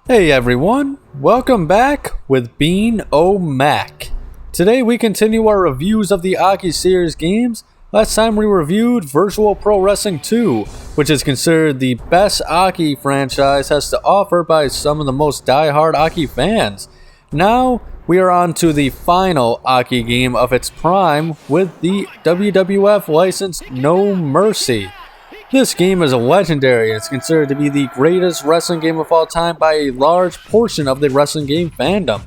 Hey everyone, welcome back with Bean O'Mac. Today we continue our reviews of the Aki series games. Last time we reviewed Virtual Pro Wrestling 2, which is considered the best Aki franchise has to offer by some of the most die-hard Aki fans. Now we are on to the final Aki game of its prime with the WWF licensed No Mercy. This game is legendary and is considered to be the greatest wrestling game of all time by a large portion of the wrestling game fandom.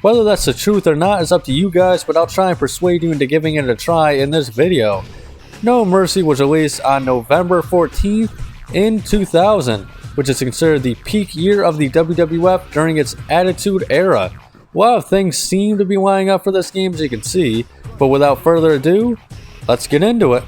Whether that's the truth or not is up to you guys, but I'll try and persuade you into giving it a try in this video. No Mercy was released on November 14th in 2000, which is considered the peak year of the WWF during its Attitude Era. A lot of things seem to be lining up for this game, as you can see, but without further ado, let's get into it.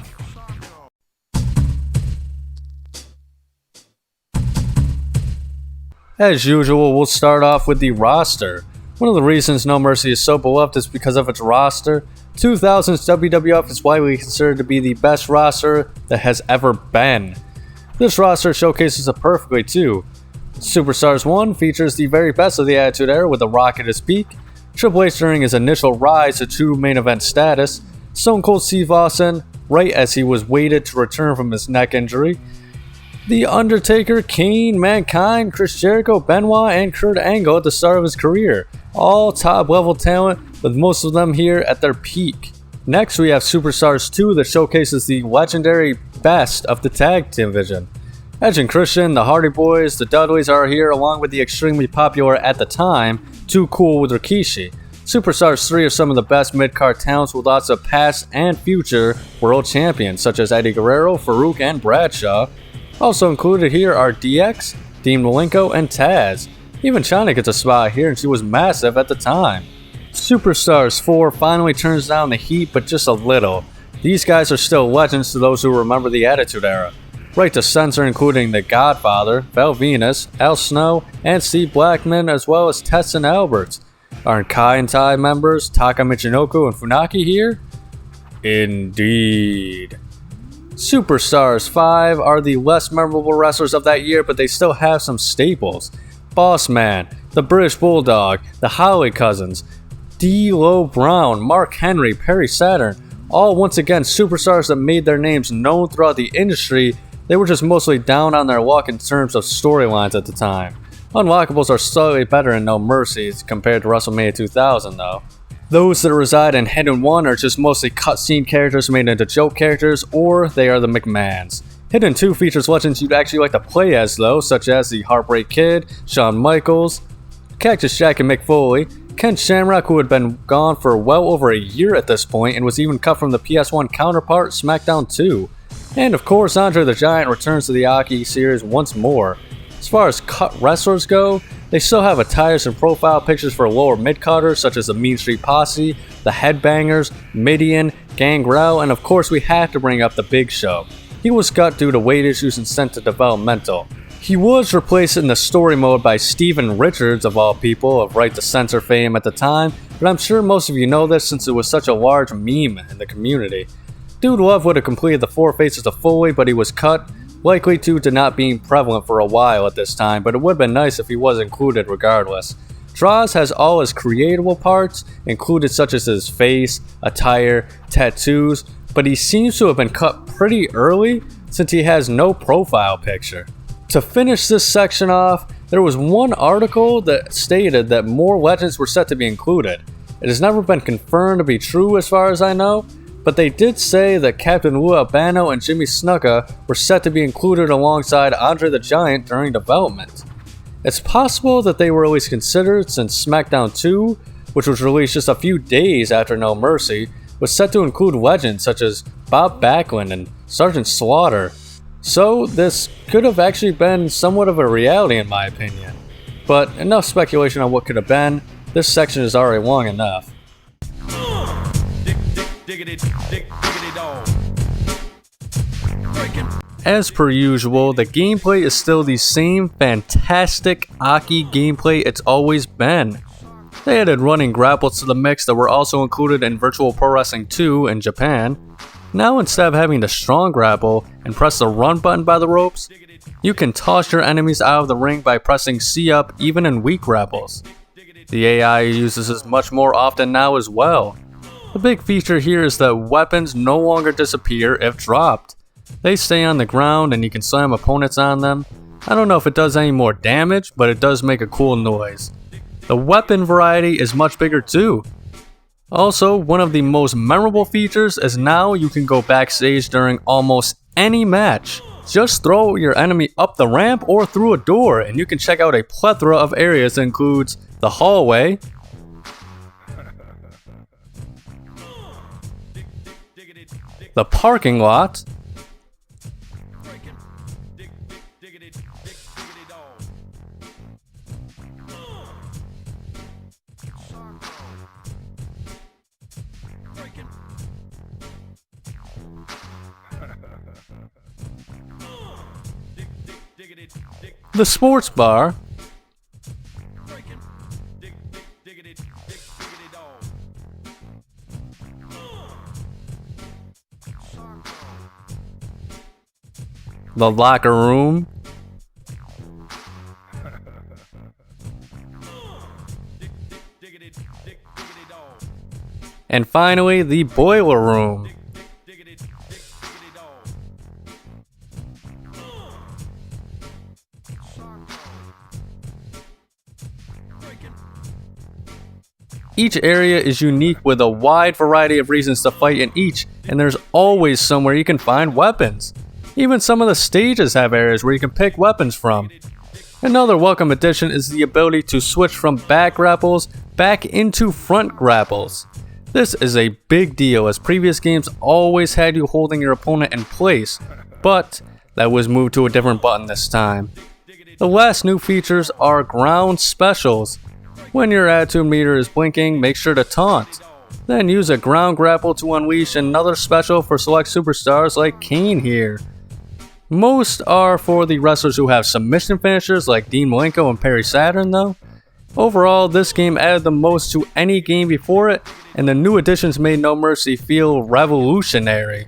As usual, we'll start off with the roster. One of the reasons No Mercy is so beloved is because of its roster. 2000's WWF is widely considered to be the best roster that has ever been. This roster showcases it perfectly too. Superstars 1 features the very best of the Attitude Era with The Rock at his peak, Triple H during his initial rise to true main event status, Stone Cold Steve Austin right as he was waited to return from his neck injury, The Undertaker, Kane, Mankind, Chris Jericho, Benoit, and Kurt Angle at the start of his career. All top level talent, with most of them here at their peak. Next we have Superstars 2 that showcases the legendary best of the tag division. Edge and Christian, the Hardy Boys, the Dudleys are here along with the extremely popular at the time, Too Cool with Rikishi. Superstars 3 are some of the best mid-card talents with lots of past and future world champions such as Eddie Guerrero, Farouk, and Bradshaw. Also included here are DX, Dean Malenko, and Taz. Even Chyna gets a spot here and she was massive at the time. Superstars 4 finally turns down the heat but just a little. These guys are still legends to those who remember the Attitude Era. Right to censor including The Godfather, Val Venus, Al Snow, and Steve Blackman as well as Tess and Alberts. Aren't Kai and Tai members Taka Michinoku and Funaki here? Indeed. Superstars 5 are the less memorable wrestlers of that year, but they still have some staples. Boss Man, the British Bulldog, the Holly Cousins, D'Lo Brown, Mark Henry, Perry Saturn, all once again superstars that made their names known throughout the industry. They were just mostly down on their luck in terms of storylines at the time. Unlockables are slightly better in No Mercy compared to WrestleMania 2000 though. Those that reside in Hidden 1 are just mostly cutscene characters made into joke characters, or they are the McMahons. Hidden 2 features legends you'd actually like to play as though, such as the Heartbreak Kid, Shawn Michaels, Cactus Jack and Mick Foley, Ken Shamrock who had been gone for well over a year at this point and was even cut from the PS1 counterpart Smackdown 2. And of course Andre the Giant returns to the Aki series once more. As far as cut wrestlers go, they still have attires and profile pictures for lower mid-cutters such as the Mean Street Posse, the Headbangers, Midian, Gangrel, and of course we have to bring up the Big Show. He was cut due to weight issues and sent to developmental. He was replaced in the story mode by Steven Richards of all people of Right to Censor fame at the time, but I'm sure most of you know this since it was such a large meme in the community. Dude Love would have completed the 4 faces of Foley, but he was cut, likely due to not being prevalent for a while at this time, but it would have been nice if he was included regardless. Droz has all his creatable parts, included such as his face, attire, tattoos, but he seems to have been cut pretty early since he has no profile picture. To finish this section off, there was one article that stated that more legends were set to be included. It has never been confirmed to be true as far as I know, but they did say that Captain Lou Albano and Jimmy Snuka were set to be included alongside Andre the Giant during development. It's possible that they were at least considered since SmackDown 2, which was released just a few days after No Mercy, was set to include legends such as Bob Backlund and Sergeant Slaughter. So this could have actually been somewhat of a reality in my opinion. But enough speculation on what could have been, this section is already long enough. As per usual, the gameplay is still the same fantastic Aki gameplay it's always been. They added running grapples to the mix that were also included in Virtual Pro Wrestling 2 in Japan. Now instead of having the strong grapple and press the run button by the ropes, You can toss your enemies out of the ring by pressing C up even in weak grapples. The AI uses this much more often now as well. The big feature here is that weapons no longer disappear if dropped. They stay on the ground and you can slam opponents on them. I don't know if it does any more damage, but it does make a cool noise. The weapon variety is much bigger too. Also, one of the most memorable features is now you can go backstage during almost any match. Just throw your enemy up the ramp or through a door and you can check out a plethora of areas that includes the hallway, the parking lot, the sports bar, the locker room, and finally the boiler room. Each area is unique with a wide variety of reasons to fight in each, and there's always somewhere you can find weapons. Even some of the stages have areas where you can pick weapons from. Another welcome addition is the ability to switch from back grapples back into front grapples. This is a big deal as previous games always had you holding your opponent in place, but that was moved to a different button this time. The last new features are ground specials. When your attitude meter is blinking, make sure to taunt. Then use a ground grapple to unleash another special for select superstars like Kane here. Most are for the wrestlers who have submission finishers like Dean Malenko and Perry Saturn though. Overall, this game added the most to any game before it, and the new additions made No Mercy feel revolutionary.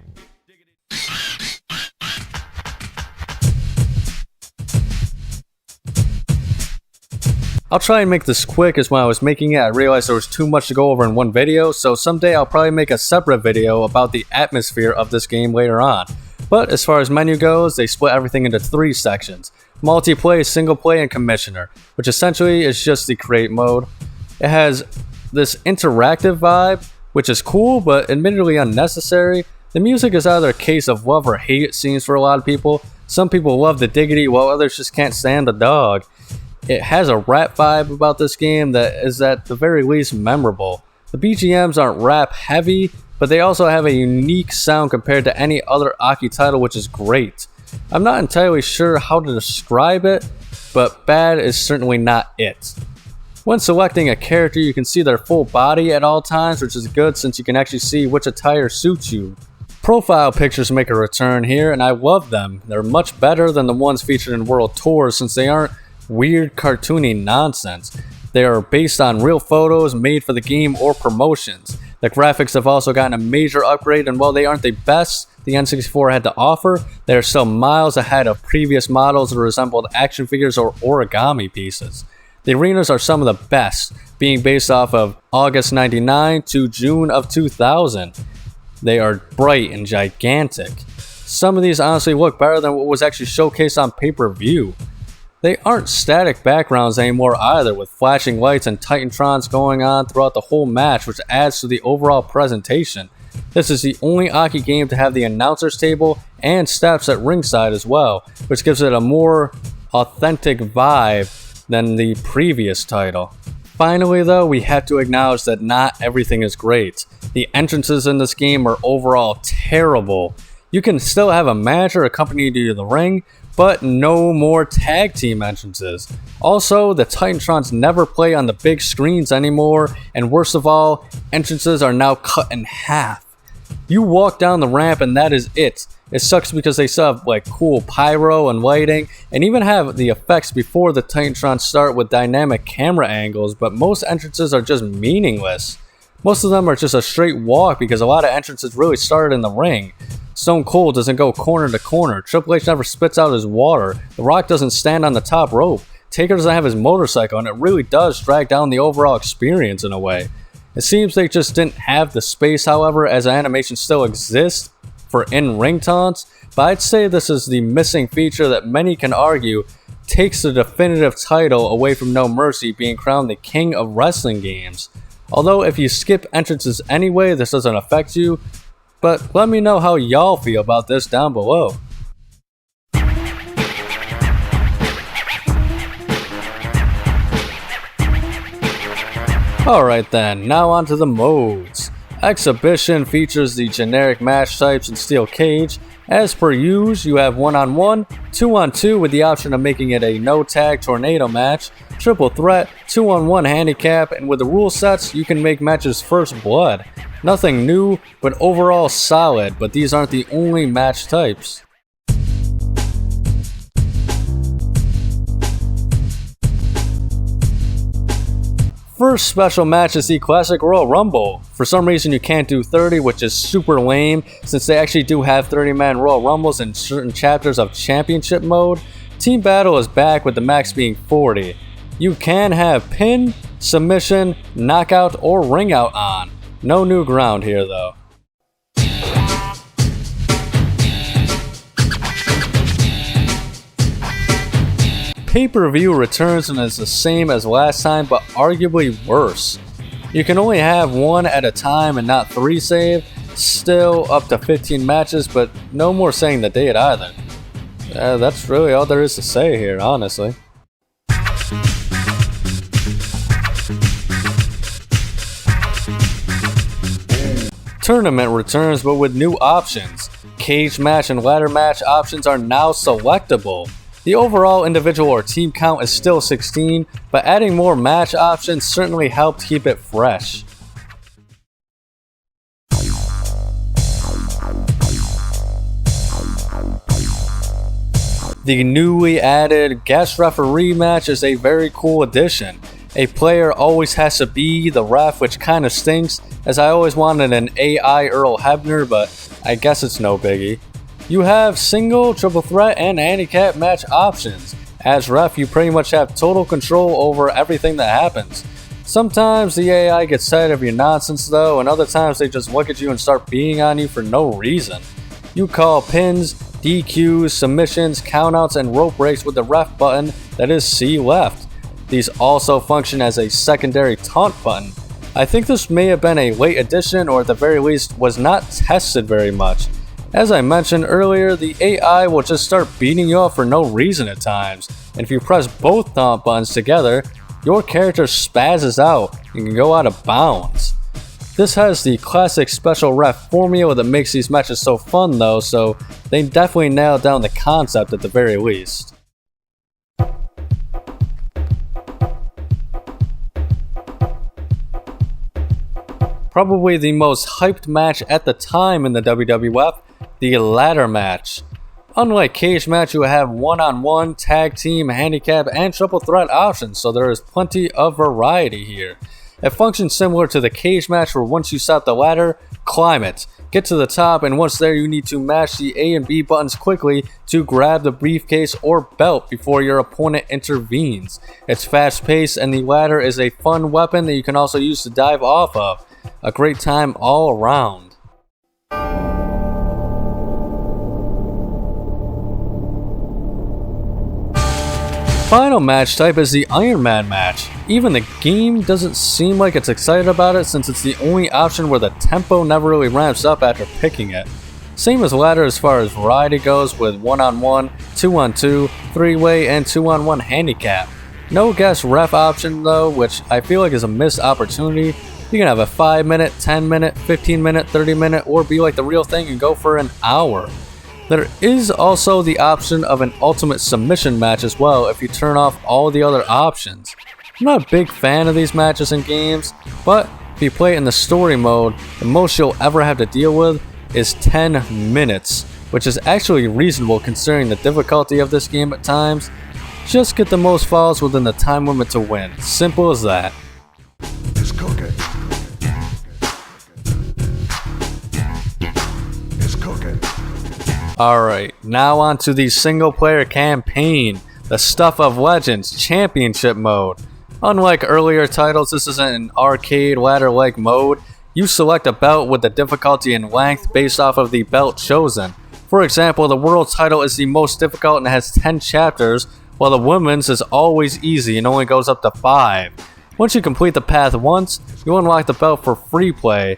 I'll try and make this quick, as when I was making it I realized there was too much to go over in one video, so someday I'll probably make a separate video about the atmosphere of this game later on. But as far as menu goes, they split everything into 3 sections: multiplayer, single play, and commissioner, which essentially is just the create mode. It has this interactive vibe, which is cool but admittedly unnecessary. The music is either a case of love or hate, it seems, for a lot of people. Some people love the diggity while others just can't stand the dog. It has a rap vibe about this game that is at the very least memorable. The BGMs aren't rap heavy, but they also have a unique sound compared to any other Aki title, which is great. I'm not entirely sure how to describe it, but bad is certainly not it. When selecting a character, you can see their full body at all times, which is good since you can actually see which attire suits you. Profile pictures make a return here, and I love them. They're much better than the ones featured in World Tours since they aren't weird cartoony nonsense. They are based on real photos made for the game or promotions. The graphics have also gotten a major upgrade, and while they aren't the best the N64 had to offer, they are still miles ahead of previous models that resembled action figures or origami pieces. The arenas are some of the best, being based off of August 99 to June of 2000. They are bright and gigantic. Some of these honestly look better than what was actually showcased on pay-per-view. They aren't static backgrounds anymore either, with flashing lights and Titantrons going on throughout the whole match, which adds to the overall presentation. This is the only Aki game to have the announcer's table and steps at ringside as well, which gives it a more authentic vibe than the previous title. Finally though, we have to acknowledge that not everything is great. The entrances in this game are overall terrible. You can still have a manager accompany you to the ring, but no more tag team entrances. Also, the Titantrons never play on the big screens anymore, and worst of all, entrances are now cut in half. You walk down the ramp and that is it. It sucks because they still have like cool pyro and lighting, and even have the effects before the Titantrons start with dynamic camera angles, but most entrances are just meaningless. Most of them are just a straight walk because a lot of entrances really started in the ring. Stone Cold doesn't go corner to corner. Triple H never spits out his water. The Rock doesn't stand on the top rope. Taker doesn't have his motorcycle, and it really does drag down the overall experience in a way. It seems they just didn't have the space, however, as animation still exists for in-ring taunts, but I'd say this is the missing feature that many can argue takes the definitive title away from No Mercy being crowned the king of wrestling games. Although if you skip entrances anyway, this doesn't affect you, but let me know how y'all feel about this down below. Alright then, now on to the modes. Exhibition features the generic match types in steel cage. As per usual, you have 1-on-1, 2-on-2 with the option of making it a no-tag tornado match, triple threat, 2-on-1 handicap, and with the rule sets, you can make matches first blood. Nothing new, but overall solid, but these aren't the only match types. First special match is the classic Royal Rumble. For some reason you can't do 30, which is super lame since they actually do have 30-man Royal Rumbles in certain chapters of Championship mode. Team Battle is back with the max being 40. You can have pin, submission, knockout, or ring out on. No new ground here though. Pay-per-view returns and is the same as last time, but arguably worse. You can only have one at a time and not 3 saved, still up to 15 matches, but no more saying the date either. That's really all there is to say here, honestly. Tournament returns, but with new options. Cage match and ladder match options are now selectable. The overall individual or team count is still 16, but adding more match options certainly helped keep it fresh. The newly added guest referee match is a very cool addition. A player always has to be the ref, which kinda stinks, as I always wanted an AI Earl Hebner, but I guess it's no biggie. You have single, triple threat, and handicap match options. As ref, you pretty much have total control over everything that happens. Sometimes the AI gets tired of your nonsense though, and other times they just look at you and start beating on you for no reason. You call pins, DQs, submissions, countouts, and rope breaks with the ref button that is C left. These also function as a secondary taunt button. I think this may have been a late addition, or at the very least was not tested very much. As I mentioned earlier, the AI will just start beating you up for no reason at times, and if you press both taunt buttons together, your character spazzes out and can go out of bounds. This has the classic special ref formula that makes these matches so fun though, so they definitely nailed down the concept at the very least. Probably the most hyped match at the time in the WWF, the ladder match. Unlike cage match, you have 1-on-1, tag team, handicap, and triple threat options, so there is plenty of variety here. It functions similar to the cage match where once you stop the ladder, climb it. Get to the top, and once there you need to mash the A and B buttons quickly to grab the briefcase or belt before your opponent intervenes. It's fast paced, and the ladder is a fun weapon that you can also use to dive off of. A great time all around. Final match type is the Iron Man match. Even the game doesn't seem like it's excited about it since it's the only option where the tempo never really ramps up after picking it. Same as ladder as far as variety goes with 1-on-1, 2-on-2, 3-way, and 2-on-1 handicap. No guest ref option though, which I feel like is a missed opportunity. You can have a 5-minute, 10-minute, 15-minute, 30-minute, or be like the real thing and go for an hour. There is also the option of an ultimate submission match as well if you turn off all the other options. I'm not a big fan of these matches in games, but if you play it in the story mode, the most you'll ever have to deal with is 10 minutes, which is actually reasonable considering the difficulty of this game at times. Just get the most falls within the time limit to win. Simple as that. It's cooking. It's cooking. Alright, now on to the single player campaign, the Stuff of Legends Championship mode. Unlike earlier titles, this isn't an arcade ladder-like mode. You select a belt with the difficulty and length based off of the belt chosen. For example, the world title is the most difficult and has 10 chapters, while the women's is always easy and only goes up to 5. Once you complete the path once, you unlock the belt for free play.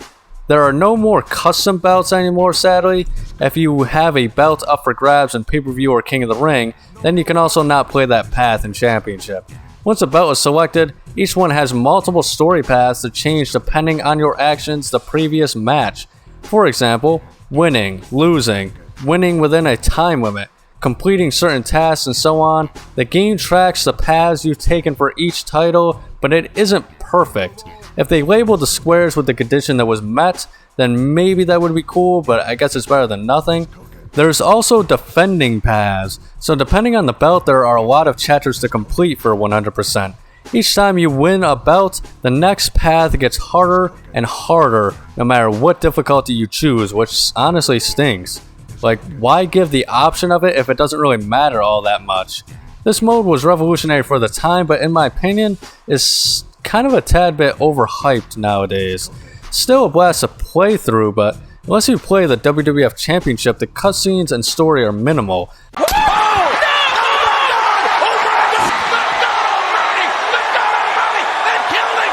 There are no more custom belts anymore, sadly. If you have a belt up for grabs in pay-per-view or King of the Ring, then you can also not play that path in Championship. Once a belt is selected, each one has multiple story paths to change depending on your actions the previous match. For example, winning, losing, winning within a time limit, completing certain tasks, and so on. The game tracks the paths you've taken for each title, but it isn't perfect. If they labeled the squares with the condition that was met, then maybe that would be cool, but I guess it's better than nothing. There's also defending paths, so depending on the belt there are a lot of chapters to complete for 100%. Each time you win a belt, the next path gets harder and harder no matter what difficulty you choose, which honestly stinks. Like, why give the option of it if it doesn't really matter all that much? This mode was revolutionary for the time, but in my opinion is kind of a tad bit overhyped nowadays. Still a blast to play through, but unless you play the WWF Championship, the cutscenes and story are minimal.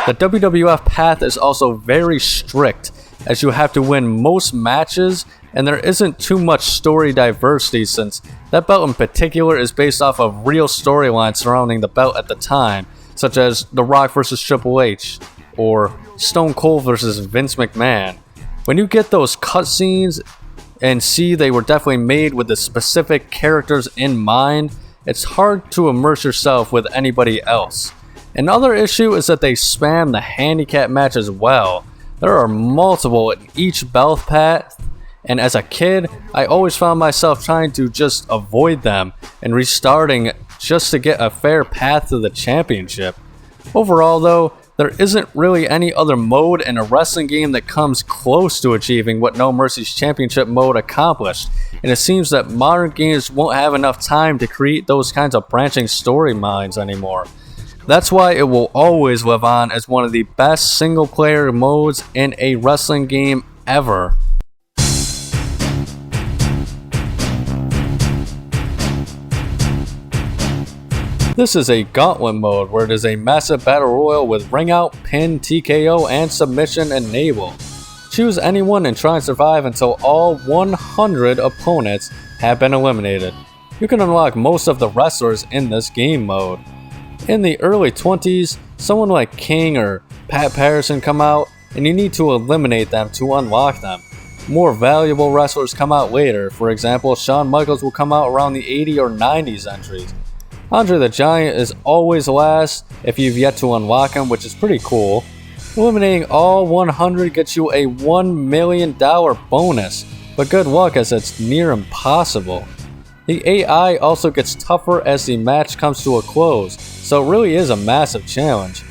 The WWF path is also very strict, as you have to win most matches, and there isn't too much story diversity since that belt in particular is based off of real storylines surrounding the belt at the time, such as The Rock vs. Triple H, or Stone Cold vs. Vince McMahon. When you get those cutscenes and see they were definitely made with the specific characters in mind, it's hard to immerse yourself with anybody else. Another issue is that they spam the handicap match as well. There are multiple in each belt path, and as a kid, I always found myself trying to just avoid them and restarting just to get a fair path to the championship. Overall though, there isn't really any other mode in a wrestling game that comes close to achieving what No Mercy's championship mode accomplished, and it seems that modern games won't have enough time to create those kinds of branching storylines anymore. That's why it will always live on as one of the best single player modes in a wrestling game ever. This is a Gauntlet mode where it is a massive battle royal with ring out, pin, TKO, and submission enabled. Choose anyone and try and survive until all 100 opponents have been eliminated. You can unlock most of the wrestlers in this game mode. In the early 20s, someone like Kane or Pat Patterson come out and you need to eliminate them to unlock them. More valuable wrestlers come out later. For example, Shawn Michaels will come out around the 80s or 90s entries. Andre the Giant is always last if you've yet to unlock him, which is pretty cool. Eliminating all 100 gets you a $1 million bonus, but good luck as it's near impossible. The AI also gets tougher as the match comes to a close, so it really is a massive challenge.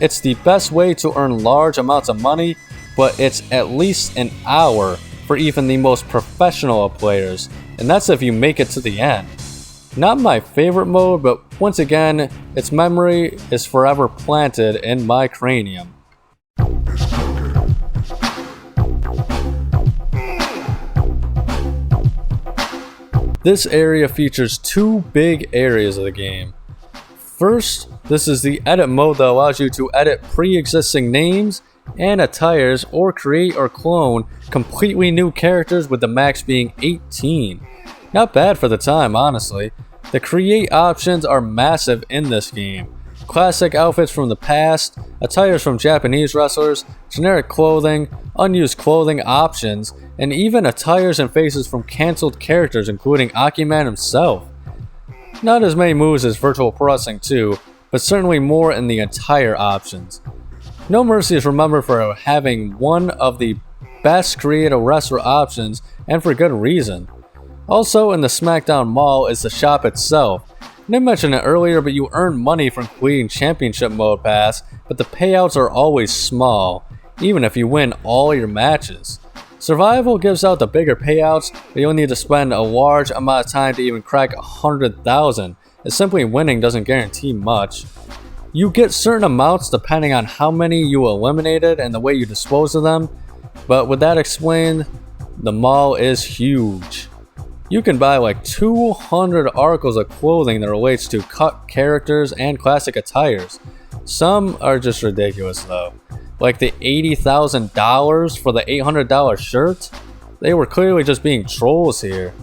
It's the best way to earn large amounts of money, but it's at least an hour for even the most professional of players, and that's if you make it to the end. Not my favorite mode, but once again, its memory is forever planted in my cranium. This area features two big areas of the game. First, this is the edit mode that allows you to edit pre-existing names and attires or create or clone completely new characters with the max being 18. Not bad for the time, honestly. The create options are massive in this game. Classic outfits from the past, attires from Japanese wrestlers, generic clothing, unused clothing options, and even attires and faces from cancelled characters including Akiman himself. Not as many moves as Virtual Pro Wrestling 2, but certainly more in the attire options. No Mercy is remembered for having one of the best creative wrestler options, and for good reason. Also in the Smackdown Mall is the shop itself. I didn't mention it earlier, but you earn money from completing Championship Mode Pass, but the payouts are always small, even if you win all your matches. Survival gives out the bigger payouts, but you'll need to spend a large amount of time to even crack 100,000, as simply winning doesn't guarantee much. You get certain amounts depending on how many you eliminated and the way you dispose of them, but with that explained, the mall is huge. You can buy like 200 articles of clothing that relates to cut characters and classic attires. Some are just ridiculous though. Like the $80,000 for the $800 shirt? They were clearly just being trolls here.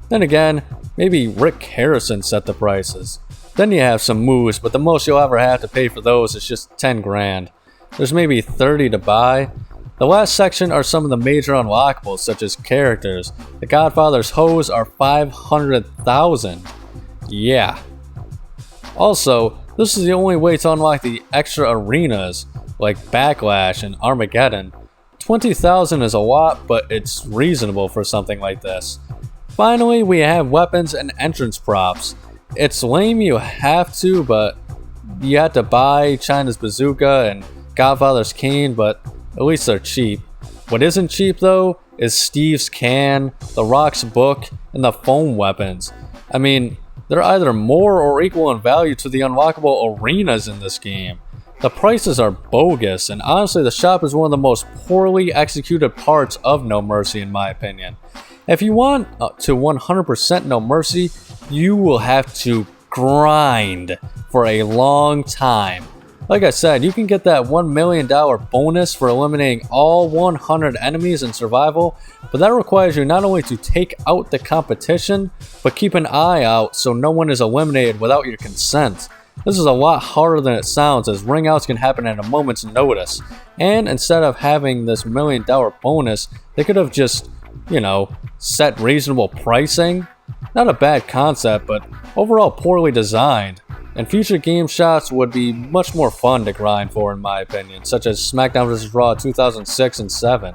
Then again, maybe Rick Harrison set the prices. Then you have some moves, but the most you'll ever have to pay for those is just 10 grand. There's maybe 30 to buy. The last section are some of the major unlockables, such as characters. The Godfather's hose are 500,000. Yeah. Also, this is the only way to unlock the extra arenas, like Backlash and Armageddon. 20,000 is a lot, but it's reasonable for something like this. Finally, we have weapons and entrance props. It's lame you have to, but you have to buy China's bazooka and Godfather's cane, but at least they're cheap. What isn't cheap though is Steve's can, The Rock's book, and the foam weapons. I mean, they're either more or equal in value to the unlockable arenas in this game. The prices are bogus, and honestly the shop is one of the most poorly executed parts of No Mercy in my opinion. If you want to 100% No Mercy, you will have to grind for a long time. Like I said, you can get that $1 million bonus for eliminating all 100 enemies in survival, but that requires you not only to take out the competition, but keep an eye out so no one is eliminated without your consent. This is a lot harder than it sounds, as ring outs can happen at a moment's notice, and instead of having this $1 million bonus, they could have just, set reasonable pricing. Not a bad concept, but overall poorly designed. And future game shots would be much more fun to grind for in my opinion, such as Smackdown vs. Raw 2006 and 7.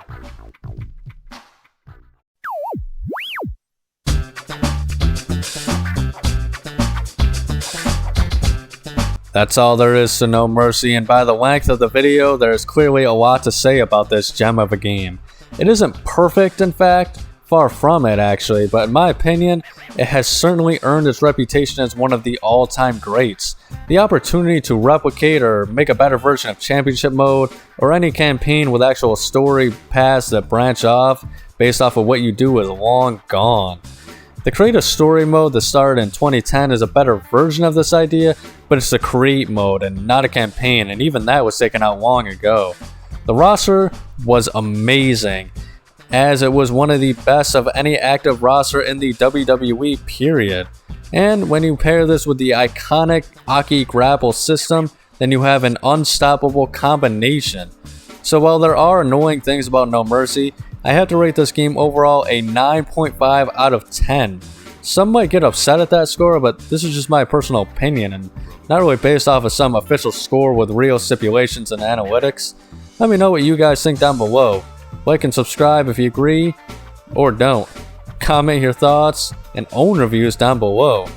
That's all there is to No Mercy, and by the length of the video, there is clearly a lot to say about this gem of a game. It isn't perfect in fact, far from it actually, but in my opinion, it has certainly earned its reputation as one of the all-time greats. The opportunity to replicate or make a better version of Championship mode, or any campaign with actual story paths that branch off based off of what you do is long gone. The Create a Story mode that started in 2010 is a better version of this idea, but it's the Create mode and not a campaign, and even that was taken out long ago. The roster was amazing, as it was one of the best of any active roster in the WWE period. And when you pair this with the iconic Aki grapple system, then you have an unstoppable combination. So while there are annoying things about No Mercy, I have to rate this game overall a 9.5 out of 10. Some might get upset at that score, but this is just my personal opinion and not really based off of some official score with real stipulations and analytics. Let me know what you guys think down below. Like and subscribe if you agree, or don't. Comment your thoughts and own reviews down below.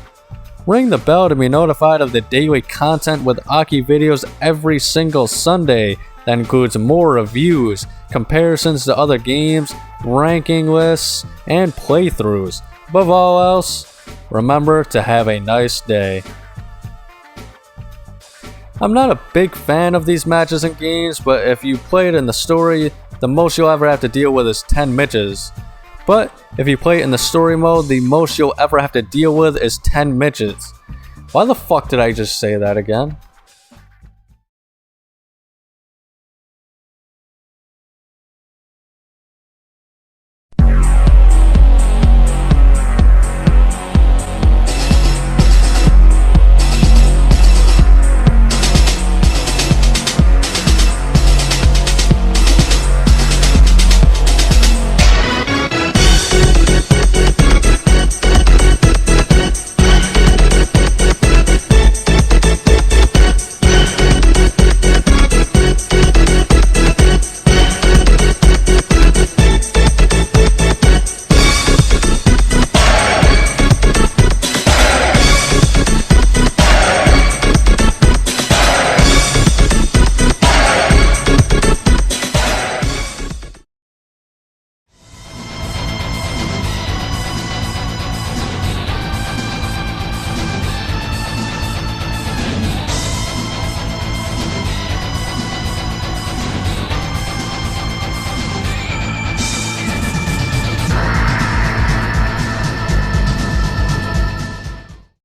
Ring the bell to be notified of the daily content with Aki videos every single Sunday. That includes more reviews, comparisons to other games, ranking lists, and playthroughs. Above all else, remember to have a nice day. I'm not a big fan of these matches and games, but if you play it in the story, the most you'll ever have to deal with is 10 midgets. But if you play it in the story mode, the most you'll ever have to deal with is 10 midgets. Why the fuck did I just say that again?